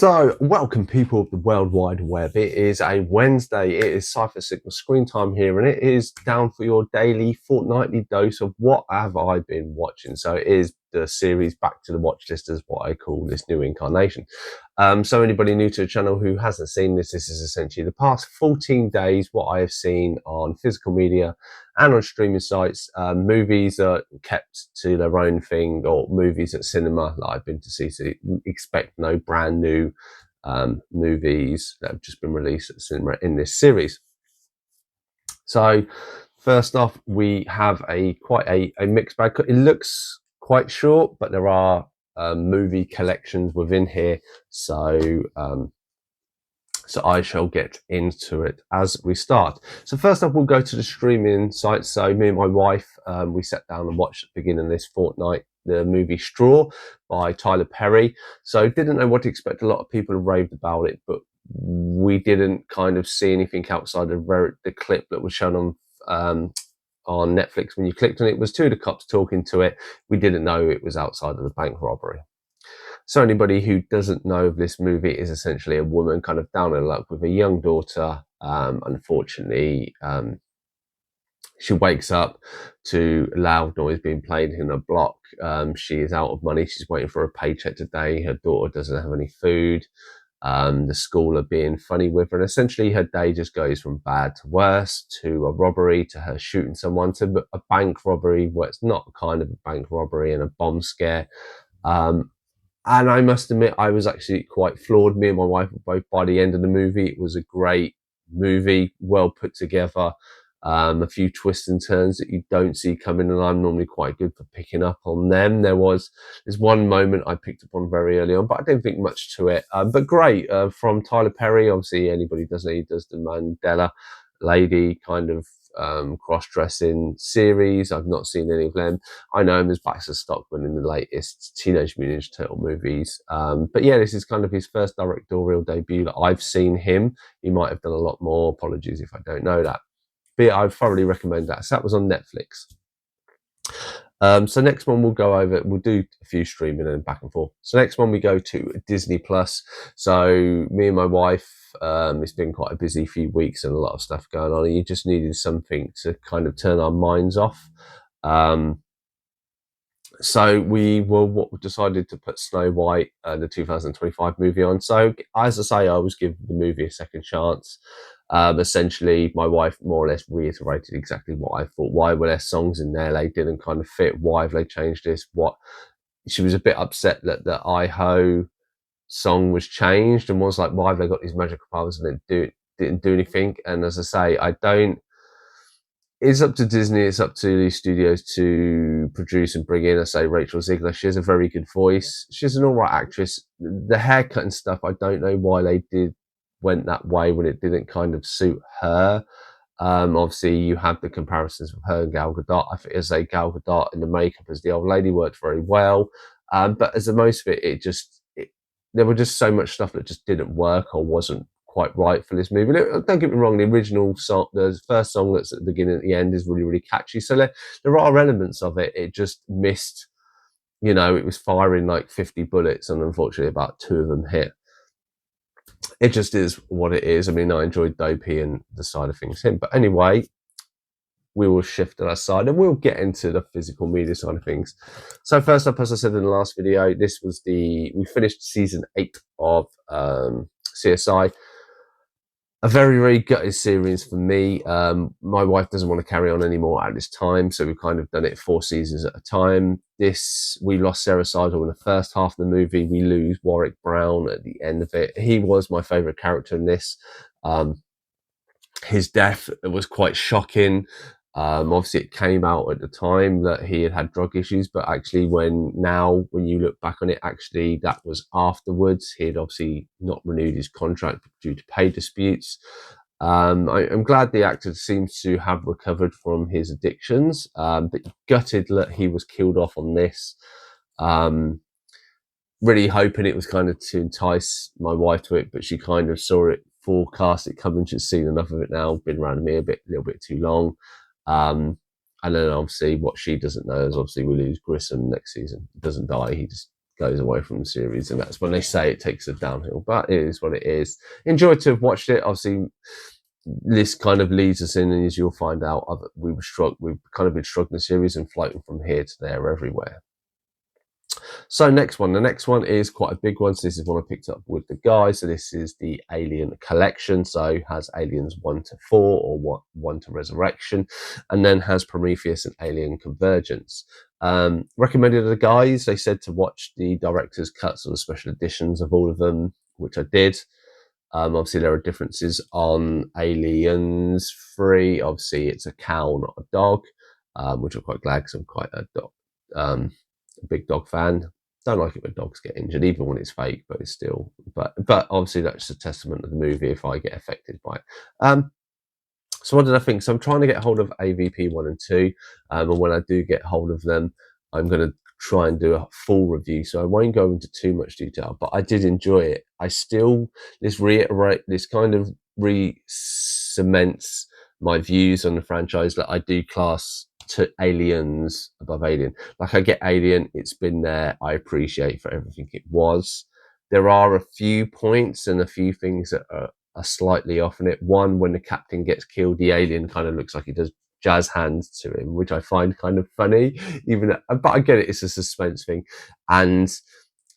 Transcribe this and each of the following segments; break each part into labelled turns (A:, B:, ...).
A: So, welcome people of the World Wide Web. It is a Wednesday. It is Cypher Sigma screen time here, and it is down for your daily, fortnightly dose of what have I been watching. So, it is the series Back to the Watch List, is what I call this new incarnation. So, anybody new to the channel who hasn't seen this, this is essentially the past 14 days what I have seen on physical media and on streaming sites. Movies are kept to their own thing, or movies at cinema that I've been to see. So expect no brand new movies that have just been released at cinema in this series. So first off, we have quite a mixed bag. It looks quite short, but there are movie collections within here. So I shall get into it as we start. So first up, we'll go to the streaming sites. So me and my wife, we sat down and watched at the beginning of this fortnight the movie Straw by Tyler Perry. So didn't know what to expect. A lot of people have raved about it, but we didn't kind of see anything outside of the clip that was shown on Netflix. When you clicked on it, it was two of the cops talking to it. We didn't know it was outside of the bank robbery. So anybody who doesn't know of this movie, is essentially a woman kind of down in luck with a young daughter. Unfortunately, she wakes up to loud noise being played in a block. She is out of money. She's waiting for a paycheck today. Her daughter doesn't have any food. The school are being funny with her. And essentially her day just goes from bad to worse, to a robbery, to her shooting someone, to a bank robbery where it's not kind of a bank robbery and a bomb scare. And I must admit, I was actually quite floored. Me and my wife were both by the end of the movie. It was a great movie, well put together. A few twists and turns that you don't see coming, and I'm normally quite good for picking up on them. There's one moment I picked up on very early on, but I didn't think much to it. But great, from Tyler Perry. Obviously, anybody does know he does the Mandela Lady kind of cross-dressing series. I've not seen any of them. I know him as Baxter Stockman in the latest Teenage Mutant Ninja Turtle movies. But yeah, this is kind of his first directorial debut that I've seen him. He might have done a lot more. Apologies if I don't know that. But yeah, I'd thoroughly recommend that. So that was on Netflix. So next one we'll go over, we'll do a few streaming and back and forth. So next one we go to Disney Plus. So me and my wife, it's been quite a busy few weeks and a lot of stuff going on, and you just needed something to kind of turn our minds off. So we decided to put Snow White, the 2025 movie on. So as I say, I always give the movie a second chance. Essentially, my wife more or less reiterated exactly what I thought. Why were there songs in there they didn't kind of fit? Why have they changed this? She was a bit upset that the I-Ho song was changed, and was like, why have they got these magical powers and didn't do anything? And as I say, it's up to Disney, it's up to these studios to produce and bring in. I say Rachel Ziegler, she has a very good voice. She's an all right actress. The haircut and stuff, I don't know why they went that way when it didn't kind of suit her. Obviously, you had the comparisons with her and Gal Gadot. I think as a Gal Gadot in the makeup as the old lady worked very well. But as the most of it, there were just so much stuff that just didn't work or wasn't quite right for this movie. Don't get me wrong, the original song, the first song that's at the beginning and at the end, is really, really catchy. So there are elements of it. It just missed, it was firing like 50 bullets, and unfortunately about 2 of them hit. It just is what it is. I mean, I enjoyed Dopey and the side of things him. But anyway, we will shift to that side and we'll get into the physical media side of things. So first up, as I said in the last video, we finished season 8 of CSI. A very, very gutted series for me. My wife doesn't want to carry on anymore at this time, so we've kind of done it 4 seasons at a time. We lost Sarah Seidel in the first half of the movie. We lose Warwick Brown at the end of it. He was my favourite character in this. His death was quite shocking. Obviously, it came out at the time that he had drug issues, but actually when you look back on it, actually that was afterwards. He had obviously not renewed his contract due to pay disputes. I'm glad the actor seems to have recovered from his addictions, but gutted that he was killed off on this. Really hoping it was kind of to entice my wife to it, but she kind of saw it, forecast it coming. She's seen enough of it now, been around me a little bit too long. And then obviously what she doesn't know is obviously we lose Grissom next season. He doesn't die, he just goes away from the series, and that's when they say it takes a downhill. But it is what it is. Enjoyed to have watched it. Obviously, this kind of leads us in, and as you'll find out, we've kind of been struggling the series and floating from here to there everywhere. So the next one is quite a big one. So this is one I picked up with the guys. So this is the Alien Collection. So has Aliens 1 to 4 or 1 to Resurrection, and then has Prometheus and Alien Convergence. Recommended to the guys. They said to watch the director's cuts or the special editions of all of them, which I did. Obviously, there are differences on Aliens 3. Obviously, it's a cow, not a dog, which I'm quite glad because I'm quite a big dog fan. Don't like it when dogs get injured, even when it's fake, but it's still. But obviously, that's a testament of the movie if I get affected by it. So what did I think? So I'm trying to get hold of AVP 1 and 2, and when I do get hold of them, I'm going to try and do a full review. So I won't go into too much detail, but I did enjoy it. This kind of re-cements my views on the franchise that I do class to Aliens above Alien. Like, I get Alien, it's been there, I appreciate for everything it was. There are a few points and a few things that are slightly off in it. One, when the captain gets killed, the alien kind of looks like he does jazz hands to him, which I find kind of funny, but I get it, it's a suspense thing. And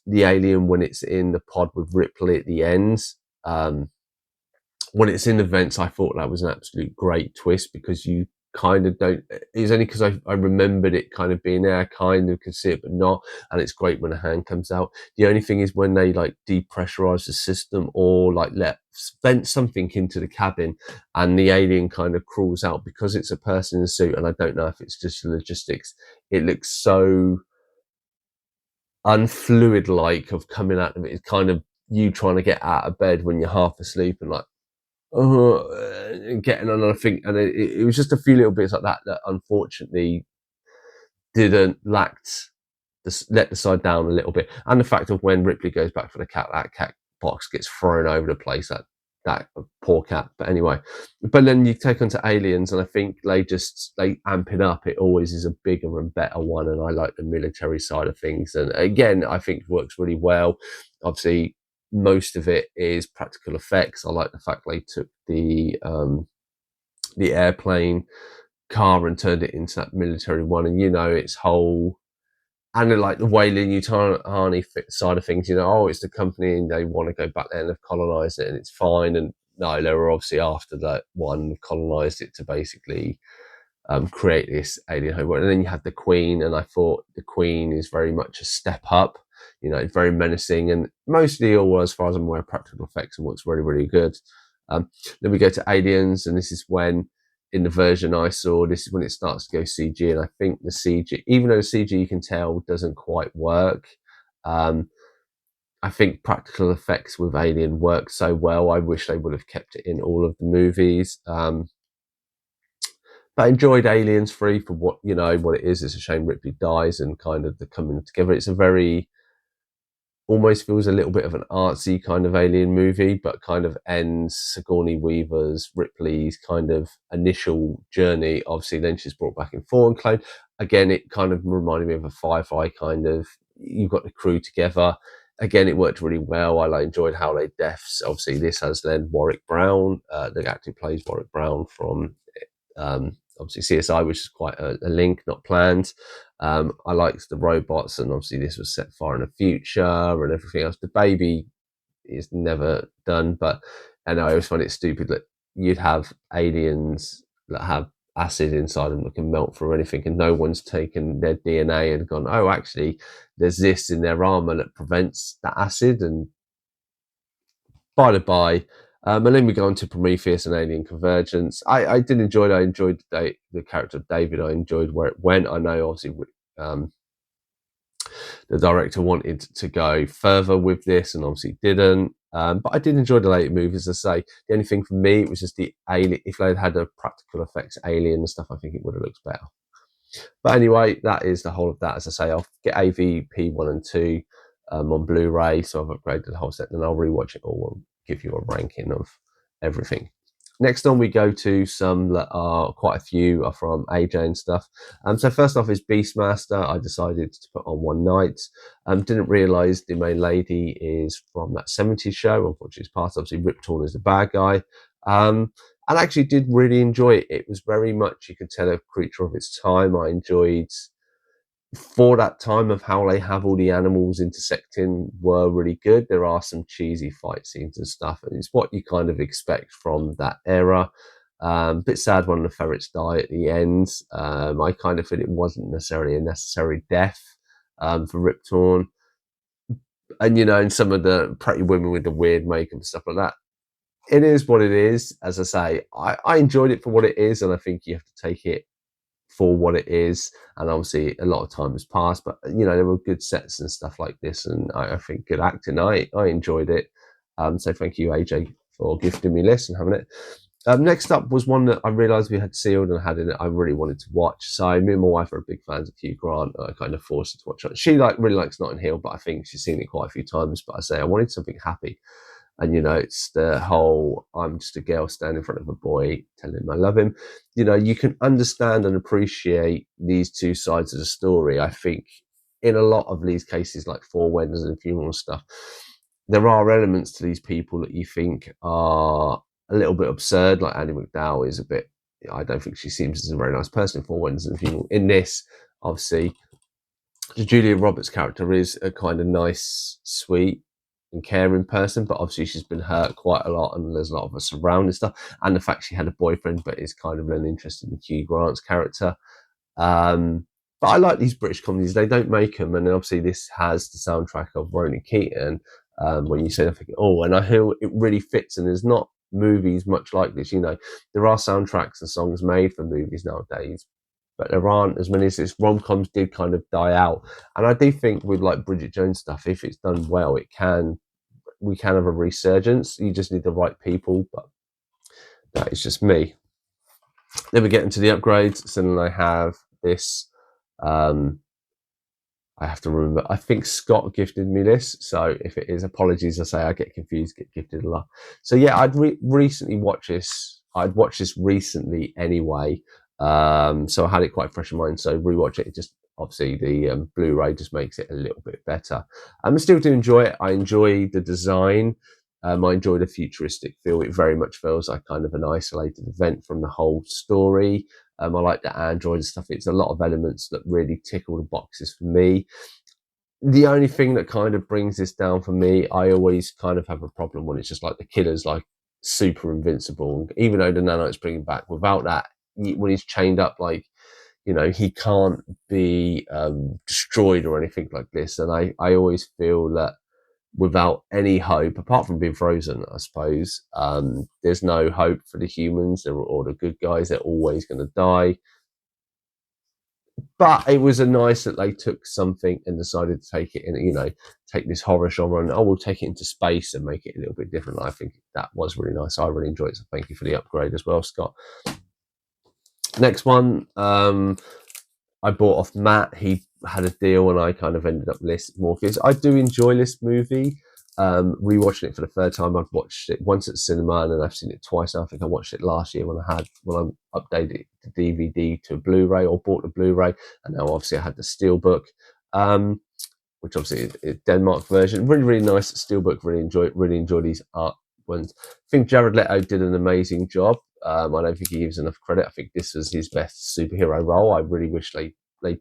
A: the alien, when it's in the pod with Ripley at the end, when it's in the vents, I thought that was an absolute great twist, because you kind of don't, it's only because I remembered it kind of being there, I kind of could see it but not, and it's great when a hand comes out. The only thing is when they like depressurize the system or like vent something into the cabin and the alien kind of crawls out, because it's a person in a suit, and I don't know if it's just the logistics, it looks so unfluid like of coming out of it. It's kind of you trying to get out of bed when you're half asleep and like getting another thing, and it was just a few little bits like that that unfortunately let the side down a little bit. And the fact of when Ripley goes back for the cat, that cat box gets thrown over the place, that poor cat. But anyway, but then you take onto Aliens, and I think they amp it up. It always is a bigger and better one, and I like the military side of things, and again I think it works really well. Obviously, most of it is practical effects. I like the fact they took the airplane car and turned it into that military one, and its whole, and like the Weyland Yutani side of things, it's the company and they want to go back there and they've colonized it and it's fine. And no, they were obviously after that one, colonized it to basically create this alien homeworld. And then you have the Queen, and I thought the Queen is very much a step up. It's very menacing, and mostly all, as far as I'm aware, practical effects, and looks really, really good. Then we go to Aliens, and this is when, in the version I saw, this is when it starts to go CG, and I think the CG, even though the CG you can tell doesn't quite work, I think practical effects with Alien work so well. I wish they would have kept it in all of the movies. But I enjoyed Aliens 3 for what it is. It's a shame Ripley dies and kind of the coming together. It's a very, almost feels a little bit of an artsy kind of alien movie, but kind of ends Sigourney Weaver's, Ripley's kind of initial journey. Obviously, then she's brought back in Fallen Clone. Again, it kind of reminded me of a Firefly kind of, you've got the crew together. Again, it worked really well. I enjoyed how they deaths. Obviously, this has then Warwick Brown, the actor who plays Warwick Brown from obviously CSI, which is quite a link, not planned. I liked the robots, and obviously this was set far in the future and everything else. The baby is never done, but I always find it stupid that you'd have aliens that have acid inside them that can melt through anything, and no one's taken their DNA and gone, oh, actually, there's this in their armor that prevents that acid. And by the by, and then we go on to Prometheus and Alien Convergence. I did enjoy it. I enjoyed the character of David. I enjoyed where it went. I know, obviously, the director wanted to go further with this and obviously didn't. But I did enjoy the later movies. As I say, the only thing for me, it was just the alien. If they'd had a practical effects alien and stuff, I think it would have looked better. But anyway, that is the whole of that. As I say, I'll get AVP 1 and 2 on Blu-ray, so I've upgraded the whole set, and I'll rewatch it all and give you a ranking of everything. Next on, we go to some that are quite a few are from AJ and stuff. So first off is Beastmaster. I decided to put on one night. Didn't realise the main lady is from that 70s show. Unfortunately, it's part obviously Rip Torn is the bad guy. And actually did really enjoy it. It was very much, you could tell, a creature of its time. I enjoyed for that time of how they have all the animals intersecting were really good. There are some cheesy fight scenes and stuff, and it's what you kind of expect from that era. Bit sad when the ferrets die at the end. I kind of feel it wasn't necessarily a necessary death for Rip Torn. And, you know, and some of the pretty women with the weird makeup and stuff like that. It is what it is. As I say, I enjoyed it for what it is, and I think you have to take it for what it is. And obviously a lot of time has passed, but you know, there were good sets and stuff like this, and I think good acting. I enjoyed it. So thank you, AJ, for gifting me this and having it. Next up was one that I realised we had sealed and had in it. I really wanted to watch. So me and my wife are big fans of Hugh Grant. I kind of forced her to watch it. She really likes Notting Hill, but I think she's seen it quite a few times. But I say I wanted something happy. And, you know, it's the whole, I'm just a girl standing in front of a boy telling him I love him. You know, you can understand and appreciate these two sides of the story. I think in a lot of these cases, like Four Weddings and funeral stuff, there are elements to these people that you think are a little bit absurd. Like Annie McDowell is a bit, I don't think she seems as a very nice person in Four Weddings and funeral. In this, obviously, Julia Roberts' character is a kind of nice, sweet, and caring person, but obviously she's been hurt quite a lot, and there's a lot of her surrounding stuff, and the fact she had a boyfriend but is kind of uninterested in Hugh Grant's character. But I like these British comedies; they don't make them, and obviously this has the soundtrack of Ronan Keating. When you say, I think, oh, and I feel it really fits, and there's not movies much like this. You know, there are soundtracks and songs made for movies nowadays, but there aren't as many as this. Rom-coms did kind of die out, and I do think with like Bridget Jones stuff, if it's done well, we can have a resurgence. You just need the right people, but that is just me. Then we get into the upgrades. So then I have this. I have to remember. I think Scott gifted me this, so if it is, apologies. I say I get confused, get gifted a lot. So yeah, I'd recently watched this. I'd watched this recently anyway, so I had it quite fresh in mind. So rewatch it. Just obviously the Blu-ray just makes it a little bit better. I still do enjoy it. I enjoy the design. I enjoy the futuristic feel. It very much feels like kind of an isolated event from the whole story. I like the Android and stuff. It's a lot of elements that really tick all the boxes for me. The only thing that kind of brings this down for me, I always kind of have a problem when it's just like the killer's like super invincible. Even though the nano's bringing back, without that, when he's chained up, like, you know, he can't be destroyed or anything like this. And I always feel that without any hope, apart from being frozen, I suppose, there's no hope for the humans or the good guys. They're always going to die. But it was a nice that they took something and decided to take it in, you know, take this horror genre and, we'll take it into space and make it a little bit different. I think that was really nice. I really enjoyed it. So thank you for the upgrade as well, Scott. Next one, I bought off Matt. He had a deal and I kind of ended up with Morpheus. I do enjoy this movie. Rewatching it for the third time. I've watched it once at the cinema and then I've seen it twice. I think I watched it last year when I updated the DVD to Blu-ray or bought the Blu-ray, and now obviously I had the Steelbook, which obviously is Denmark version. Really nice Steelbook. Really enjoy these art ones. I think Jared Leto did an amazing job. I don't think he gives enough credit. I think this was his best superhero role. I really wish they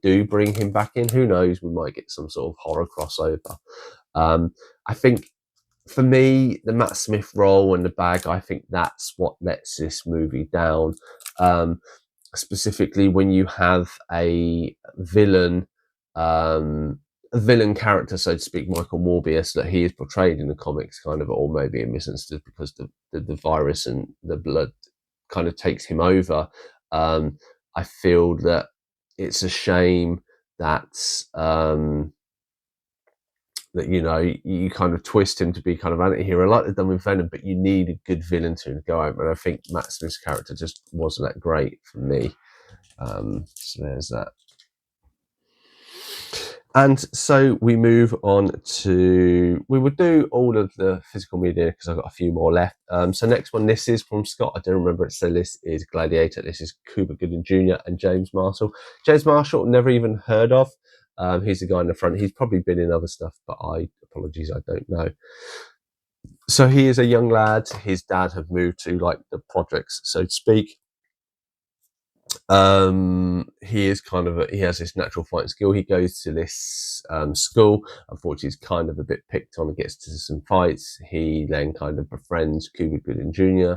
A: do bring him back in. Who knows? We might get some sort of horror crossover. I think for me, the Matt Smith role and the bag, I think that's what lets this movie down. Specifically when you have a villain character, so to speak, Michael Morbius, that he is portrayed in the comics kind of, or maybe a misunderstood because the virus and the blood kind of takes him over. I feel that it's a shame that that, you know, you kind of twist him to be kind of anti-hero like they've done with Venom, but you need a good villain to go out. And I think Matt Smith's character just wasn't that great for me. So there's that. And so we move on to, we would do all of the physical media because I've got a few more left. So next one, this is from Scott. I don't remember it. So this is Gladiator. This is Cuba Gooding Jr. and James Marshall. James Marshall, never even heard of. He's the guy in the front. He's probably been in other stuff, but apologies, I don't know. So he is a young lad. His dad have moved to like the projects, so to speak. He is kind of he has this natural fighting skill. He goes to this school. Unfortunately, he's kind of a bit picked on and gets to some fights. He then kind of befriends Cuba Gooding Jr.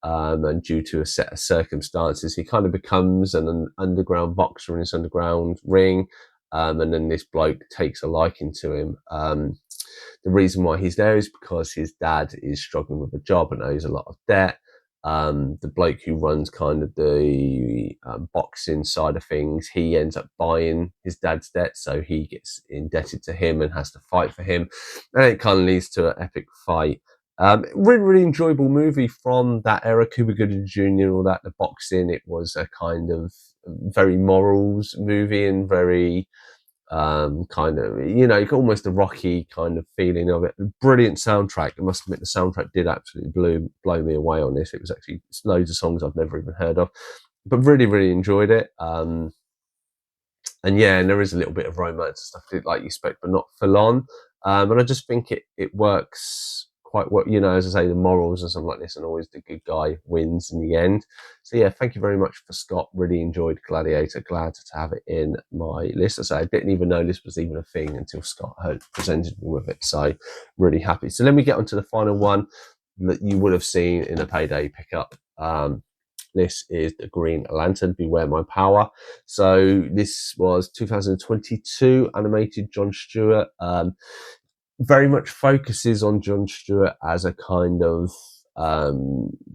A: And due to a set of circumstances, he kind of becomes an underground boxer in this underground ring. And then this bloke takes a liking to him. The reason why he's there is because his dad is struggling with a job and owes a lot of debt. The bloke who runs kind of the boxing side of things, he ends up buying his dad's debt, so he gets indebted to him and has to fight for him, and it kind of leads to an epic fight. Really, really enjoyable movie from that era. Cuba Gooding Jr., all that, the boxing, it was a kind of very morals movie and very kind of, you know, almost a Rocky kind of feeling of it. Brilliant soundtrack. I must admit, the soundtrack did absolutely blow me away on this. It was actually loads of songs I've never even heard of, but really, really enjoyed it. And yeah, and there is a little bit of romance and stuff like you expect, but not full on. And I just think it works quite well. You know, as I say, the morals and something like this, and always the good guy wins in the end. So yeah, thank you very much for Scott. Really enjoyed Gladiator. Glad to have it in my list. As I say, I didn't even know this was even a thing until Scott had presented me with it. So really happy. So let me get on to the final one that you would have seen in a Payday pickup. This is the Green Lantern, Beware My Power. So this was 2022 animated Jon Stewart. Very much focuses on Jon Stewart as a kind of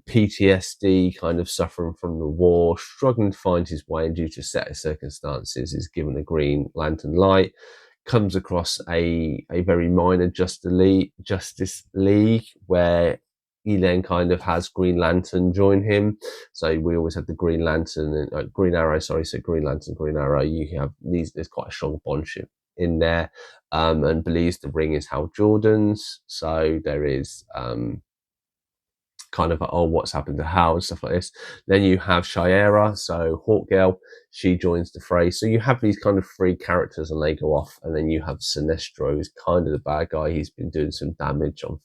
A: PTSD, kind of suffering from the war, struggling to find his way, and due to a set of circumstances is given a Green Lantern light, comes across a very minor Justice League where he then kind of has Green Lantern join him. So we always had the Green Lantern and Green Arrow, sorry, so Green Lantern, Green Arrow, you have these, there's quite a strong bondship in there. And believes the ring is Hal Jordan's. So there is kind of what's happened to Hal and stuff like this. Then you have Shiera, so Hawkgirl, she joins the fray. So you have these kind of three characters and they go off. And then you have Sinestro, who's kind of the bad guy. He's been doing some damage on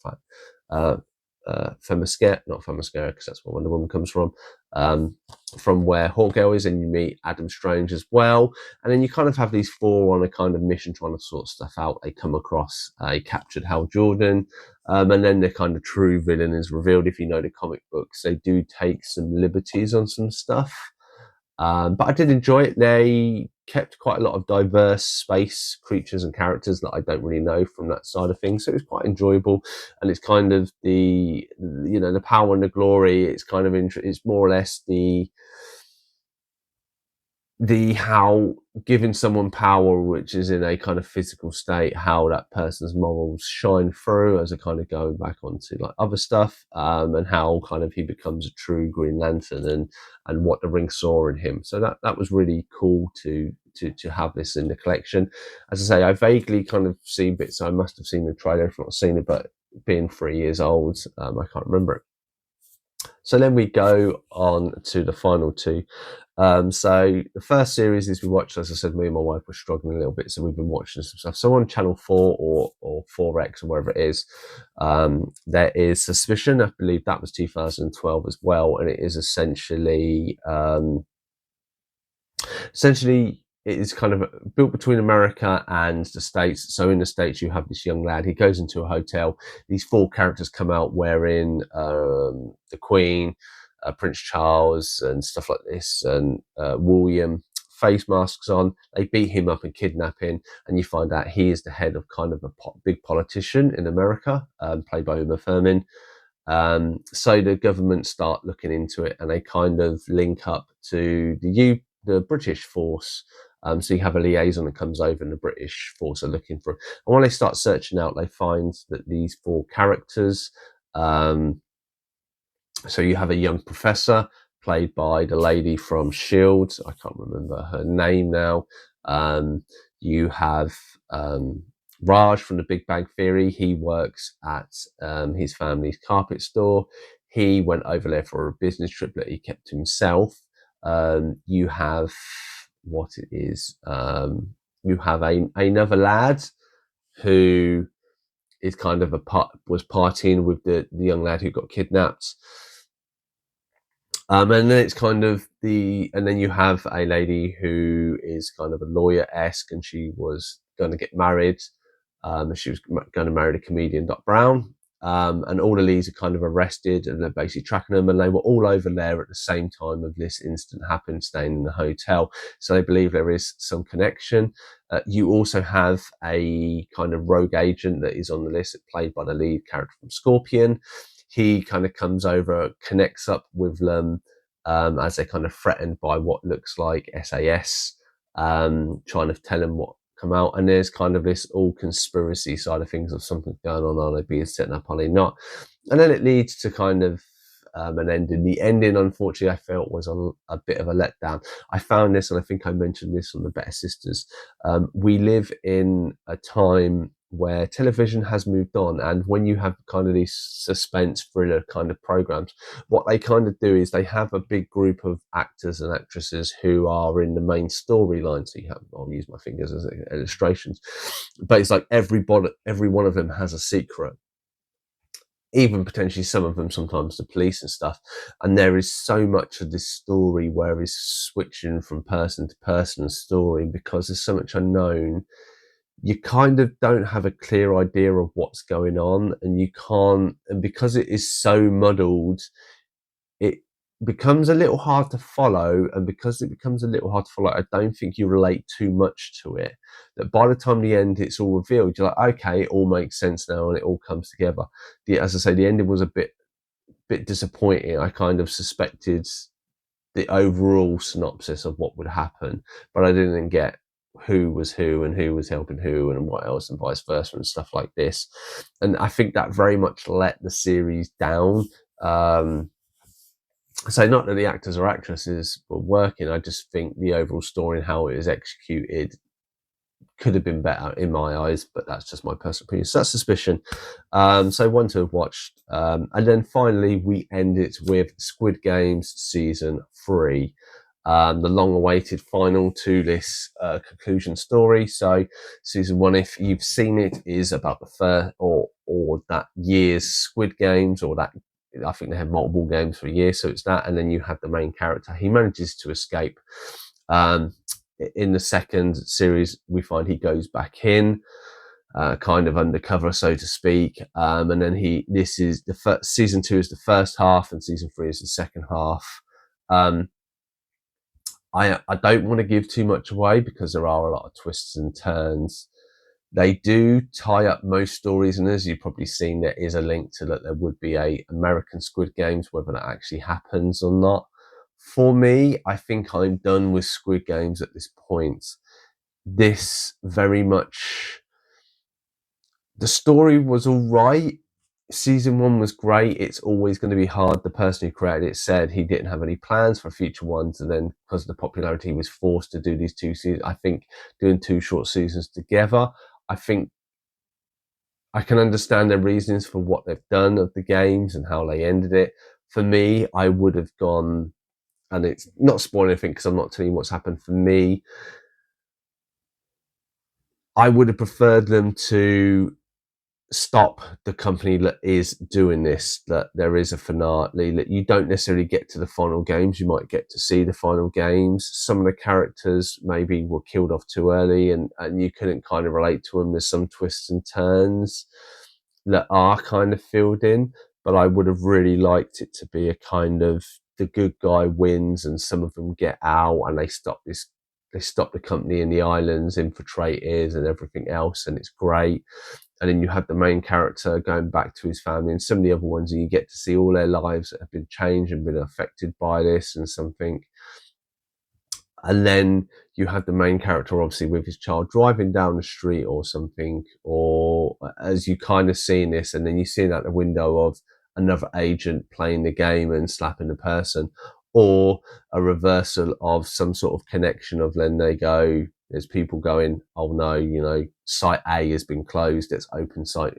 A: Themyscira, not Themyscira, because that's where Wonder Woman comes from where Hawkgirl is, and you meet Adam Strange as well. And then you kind of have these four on a kind of mission trying to sort stuff out. They come across a captured Hal Jordan, and then the kind of true villain is revealed. If you know the comic books, they do take some liberties on some stuff. But I did enjoy it. They kept quite a lot of diverse space creatures and characters that I don't really know from that side of things. So it was quite enjoyable. And it's kind of the power and the glory. It's kind of, it's more or less the how giving someone power, which is in a kind of physical state, how that person's morals shine through as a kind of going back onto like other stuff, and how kind of he becomes a true Green Lantern and what the ring saw in him. So that was really cool to have this in the collection. As I say, I vaguely kind of seen bits. So I must have seen the trailer if not seen it, but being 3 years old, I can't remember it. So then we go on to the final two. So the first series is we watched, as I said, me and my wife were struggling a little bit, so we've been watching some stuff. So on Channel 4 or 4X or wherever it is, there is Suspicion. I believe that was 2012 as well, and it is essentially it is kind of built between America and the States. So in the States, you have this young lad. He goes into a hotel. These four characters come out wearing the Queen, Prince Charles, and stuff like this, and William, face masks on. They beat him up and kidnap him, and you find out he is the head of kind of a big politician in America, played by Uma Thurman. So the government start looking into it, and they kind of link up to the British force. So you have a liaison that comes over, and the British force are looking for it. And when they start searching out, they find that these four characters, so you have a young professor played by the lady from S.H.I.E.L.D. I can't remember her name now. You have Raj from the Big Bang Theory. He works at his family's carpet store. He went over there for a business trip that he kept to himself. You have what it is. You have another lad who is kind of was partying with the young lad who got kidnapped. And then it's kind of and then you have a lady who is kind of a lawyer-esque, and she was going to get married. She was going to marry the comedian Doc Brown. And all the leads are kind of arrested, and they're basically tracking them, and they were all over there at the same time of this incident happened, staying in the hotel. So they believe there is some connection. You also have a kind of rogue agent that is on the list, played by the lead character from Scorpion. He kind of comes over, connects up with them as they're kind of threatened by what looks like SAS, trying to tell them what come out. And there's kind of this all conspiracy side of things of something going on. Are they being set up? Are they not? And then it leads to kind of an ending. The ending, unfortunately, I felt was a bit of a letdown. I found this, and I think I mentioned this on the Better Sisters. We live in a time where television has moved on, and when you have kind of these suspense thriller kind of programs, what they kind of do is they have a big group of actors and actresses who are in the main storyline. So you have, I'll use my fingers as illustrations, but it's like every one of them has a secret, even potentially some of them, sometimes the police and stuff. And there is so much of this story where it's switching from person to person and story, because there's so much unknown. You kind of don't have a clear idea of what's going on, and because it is so muddled, it becomes a little hard to follow. And because it becomes a little hard to follow, I don't think you relate too much to it. That by the time the end, it's all revealed. You're like, okay, it all makes sense now, and it all comes together. As I say, the ending was a bit disappointing. I kind of suspected the overall synopsis of what would happen, but I didn't get who was who and who was helping who and what else and vice versa and stuff like this. And I think that very much let the series down. So not that the actors or actresses were working, I just think the overall story and how it was executed could have been better in my eyes, but that's just my personal opinion. So that's Suspicion. So one to have watched. And then finally we end it with Squid Games Season 3. The long-awaited final to this conclusion story. So Season 1, if you've seen it, is about the first or that year's Squid Games, or that, I think they have multiple games for a year, so it's that. And then you have the main character. He manages to escape. In the second series, we find he goes back in, kind of undercover, so to speak. And then Season 2 is the first half, and Season 3 is the second half. I don't want to give too much away, because there are a lot of twists and turns. They do tie up most stories, and as you've probably seen, there is a link to that there would be a American Squid Games, whether that actually happens or not. For me, I think I'm done with Squid Games at this point. This very much, the story was all right. Season 1 was great. It's always going to be hard. The person who created it said he didn't have any plans for future ones, and then because of the popularity, he was forced to do these 2 seasons. I think doing 2 short seasons together, I think I can understand their reasons for what they've done of the games and how they ended it. For me, I would have gone, and it's not spoiling anything because I'm not telling you what's happened. For me, I would have preferred them to stop the company that is doing this, that there is a finale, that you don't necessarily get to the final games. You might get to see the final games. Some of the characters maybe were killed off too early, and you couldn't kind of relate to them. There's some twists and turns that are kind of filled in, but I would have really liked it to be a kind of the good guy wins and some of them get out, and they stop the company in the islands, infiltrators and everything else, and it's great. And then you have the main character going back to his family, and some of the other ones, and you get to see all their lives that have been changed and been affected by this and something. And then you have the main character, obviously, with his child driving down the street or something, or as you kind of see in this, and then you see out the window of another agent playing the game and slapping the person, or a reversal of some sort of connection of then they go, There's people going, oh no, you know, site A has been closed. Let's open site,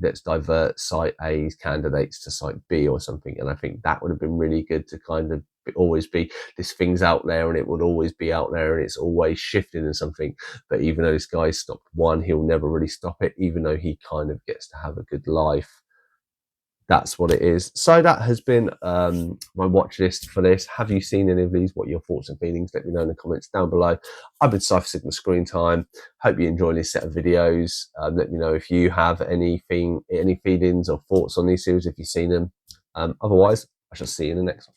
A: let's divert site A's candidates to site B or something. And I think that would have been really good to kind of always be, this thing's out there and it would always be out there and it's always shifting and something. But even though this guy stopped one, he'll never really stop it, even though he kind of gets to have a good life. That's what it is. So that has been my watch list for this. Have you seen any of these? What are your thoughts and feelings? Let me know in the comments down below. I've been Cypher Sigma Screen Time. Hope you enjoy this set of videos. Let me know if you have any feelings or thoughts on these series, if you've seen them. Otherwise, I shall see you in the next one.